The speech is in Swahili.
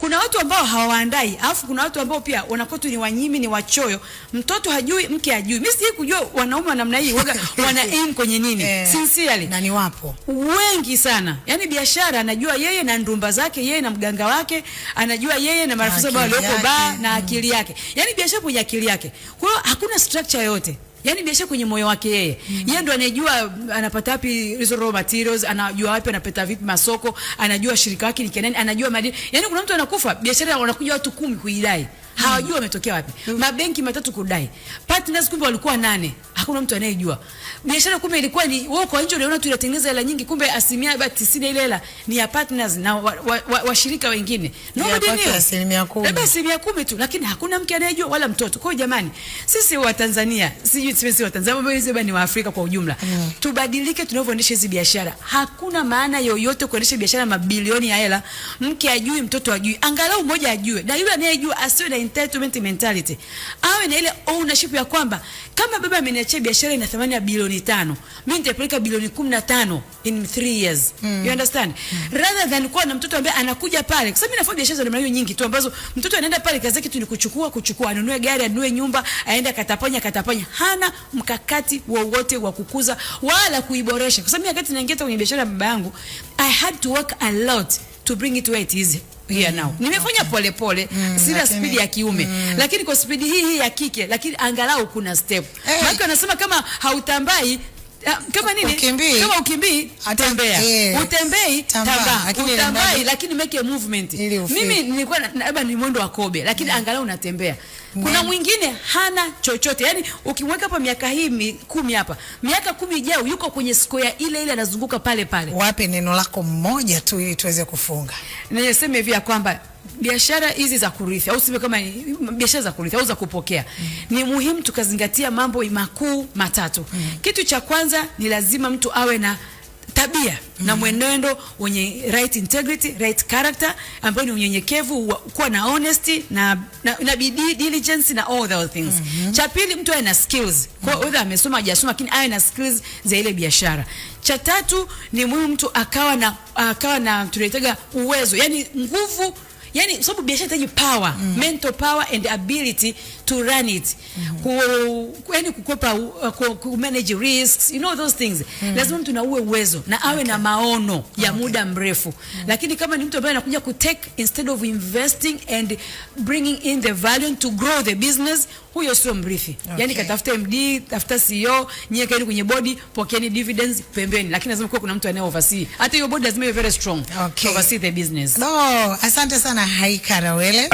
kuna watu ambao hawaandai, alafu kuna watu ambao pia wanakuwa tu ni wanyimi, ni wachoyo. Mtoto hajui, mke hajui. Mimi siji kujua wanaume namna hii wana aim kwenye nini. Sincerely. Na ni wapo wengi sana. Yaani biashara anajua yeye na ndumba zake, yeye na mganga wake, anajua yeye na marafiki ambao walioko baa na akili yake. Yaani biashara kwenye akili yake. Kwa hiyo hakuna structure yote. Yaani biashara kwenye moyo wake yeye. Yeye ndo anajua anapata wapi hizo raw materials, anajua wapi anapata vipi masoko, anajua shirika lake ni nani, anajua madini. Yaani kuna mtu anakufa, biashara wanakuja watu 10 kuidai. Hawajua wametokea wapi. Mabenki 3 kudai. Partners kumbe walikuwa 8. Hakuna mtu anayejua. Biashara kumbe ilikuwa ni wewe kwa nje unaona tu inatengeneza hela nyingi, kumbe asilimia 90 ile hela ni ya partners na washirika wengine. Nobody knew. Asilimia 10. Labda asilimia 10 tu, lakini hakuna mke anayejua wala mtoto. Kwa hiyo jamani, sisi wa Tanzania, sisi wa Tanzania, sisi ni wa Afrika kwa ujumla. Tubadilike tunavyoendesha hizi biashara. Hakuna maana yoyote kuendesha biashara mabilioni ya hela, mke ajui, mtoto ajui. Angalau mmoja ajue. Na yule anayejua asiwe na entitlement mentality. Awe na ile ownership ya kwamba kama baba ameniachia biashara ina thamani ya bilioni 5, mimi nitapeleka bilioni 15 in 3 years. You understand? Rather than kuwa na mtoto ambaye anakuja pale. Kwa sababu mimi nafanya biashara za namna hiyo nyingi tu ambazo mtoto anaenda pale kazi yake tu ni kuchukua, anunue gari, anunue nyumba, aende katapanya. Hana mkakati wowote wa kukuza wala kuiboresha. Kwa sababu mimi wakati naingia kwenye biashara ya baba yangu, I had to work a lot to bring it where it is here now. Nimefanya pole sina speed ya kiume, lakini kwa speed hii ya kike, lakini angalau kuna step. Watu wanasema kama hautambai kama nini? Kama ukimbii tembea. Utembei tamba. Utambai lakini make a movement. Mimi nilikuwa labda ni mwendo wa kobe, lakini angalau unatembea. Kuna mwingine hana chochote. Yaani ukimweka hapa miaka hii 10 hapa, miaka 10 ijayo yuko kwenye square ile anazunguka pale. Wape neno lako mmoja tu ili tuweze kufunga. Niseme hivi kwamba biashara hizi za kurithi au sime kama biashara za kurithi au za kupokea, ni muhimu tukazingatia mambo makuu matatu. Kitu cha kwanza ni lazima mtu awe na tabia na mwenendo wenye right integrity, right character, ambayo ni unyenyekevu, kuwa na honesty na bidii, diligence na all those things. Cha pili, mtu awe na skills. Kwa hiyo amesoma hajasoma, lakini awe na skills za ile biashara. Cha tatu, ni muhimu mtu akawa na tunaitaga uwezo, yani nguvu. Yani sababu biashara inahitaji power, mental power and ability to run it. Yani ku manage risks, you know those things. Lazima mtu na uwezo na awe na maono ya muda mrefu. Lakini kama ni mtu ambaye anakuja ku take instead of investing and bringing in the value to grow the business, huyo sio mrithi. Yani katafuta MD, tafuta CEO, nyie kaeni kwenye body, pokeeni dividends pembeni. Lakini lazima kuwe kuna mtu anaye oversee. Hata hiyo body lazima iwe very strong to oversee the business. Asante sana Haika Rawele.